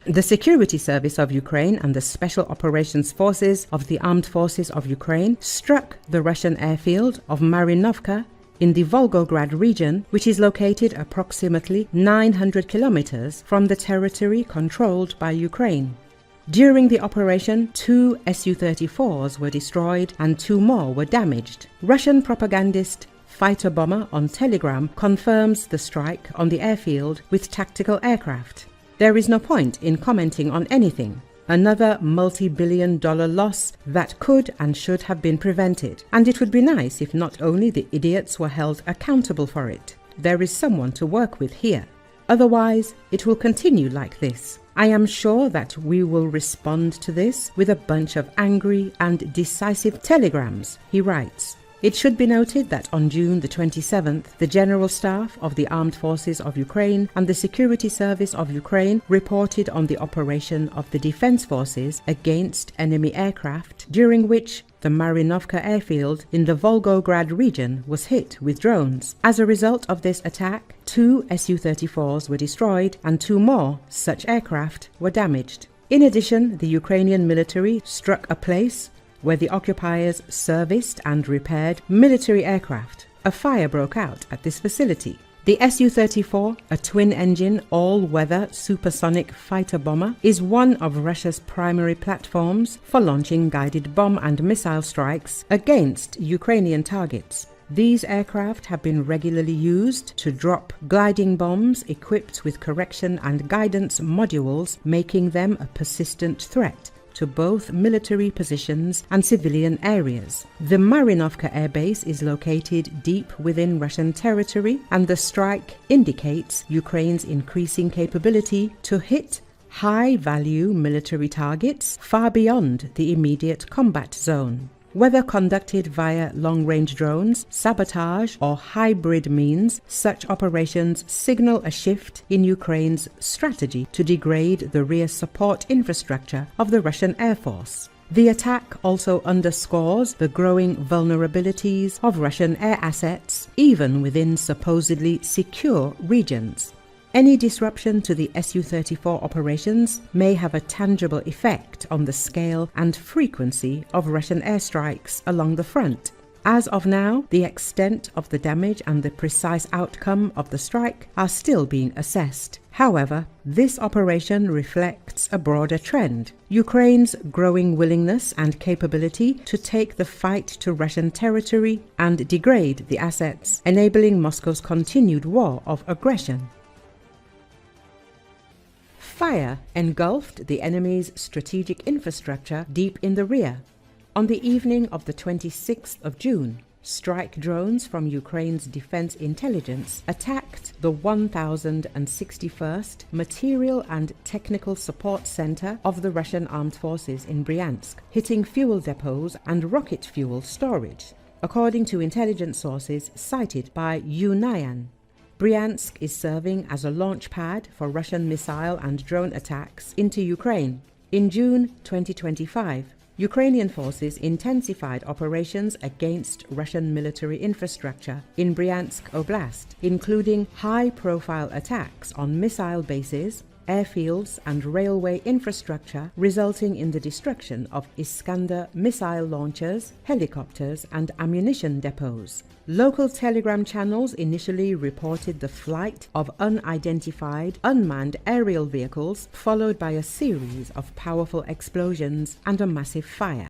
The Security Service of Ukraine and the Special Operations Forces of the Armed Forces of Ukraine struck the Russian airfield of Marinovka in the Volgograd region, which is located approximately 900 kilometers from the territory controlled by Ukraine. During the operation, 2 Su-34s were destroyed and 2 more were damaged. Russian propagandist fighter bomber on Telegram confirms the strike on the airfield with tactical aircraft. There is no point in commenting on anything. Another multi-billion-dollar loss that could and should have been prevented. And it would be nice if not only the idiots were held accountable for it. There is someone to work with here. Otherwise, it will continue like this. I am sure that we will respond to this with a bunch of angry and decisive telegrams, he writes. It should be noted that on June the 27th, the General Staff of the Armed Forces of Ukraine and the Security Service of Ukraine reported on the operation of the Defense Forces against enemy aircraft, during which the Marinovka airfield in the Volgograd region was hit with drones. As a result of this attack, 2 Su-34s were destroyed and 2 more such aircraft were damaged. In addition, the Ukrainian military struck a place where the occupiers serviced and repaired military aircraft. A fire broke out at this facility. The Su-34, a twin-engine, all-weather supersonic fighter bomber, is one of Russia's primary platforms for launching guided bomb and missile strikes against Ukrainian targets. These aircraft have been regularly used to drop gliding bombs equipped with correction and guidance modules, making them a persistent threat to both military positions and civilian areas. The Marinovka Air Base is located deep within Russian territory, and the strike indicates Ukraine's increasing capability to hit high-value military targets far beyond the immediate combat zone. Whether conducted via long-range drones, sabotage, or hybrid means, such operations signal a shift in Ukraine's strategy to degrade the rear support infrastructure of the Russian Air Force. The attack also underscores the growing vulnerabilities of Russian air assets, even within supposedly secure regions. Any disruption to the Su-34 operations may have a tangible effect on the scale and frequency of Russian airstrikes along the front. As of now, the extent of the damage and the precise outcome of the strike are still being assessed. However, this operation reflects a broader trend: Ukraine's growing willingness and capability to take the fight to Russian territory and degrade the assets, enabling Moscow's continued war of aggression. Fire engulfed the enemy's strategic infrastructure deep in the rear. On the evening of the 26th of June, strike drones from Ukraine's Defense Intelligence attacked the 1061st Material and Technical Support Center of the Russian Armed Forces in Bryansk, hitting fuel depots and rocket fuel storage, according to intelligence sources cited by Ukrainian. Bryansk is serving as a launch pad for Russian missile and drone attacks into Ukraine. In June 2025, Ukrainian forces intensified operations against Russian military infrastructure in Bryansk Oblast, including high-profile attacks on missile bases, airfields and railway infrastructure, resulting in the destruction of Iskander missile launchers, helicopters and ammunition depots. Local telegram channels initially reported the flight of unidentified unmanned aerial vehicles, followed by a series of powerful explosions and a massive fire.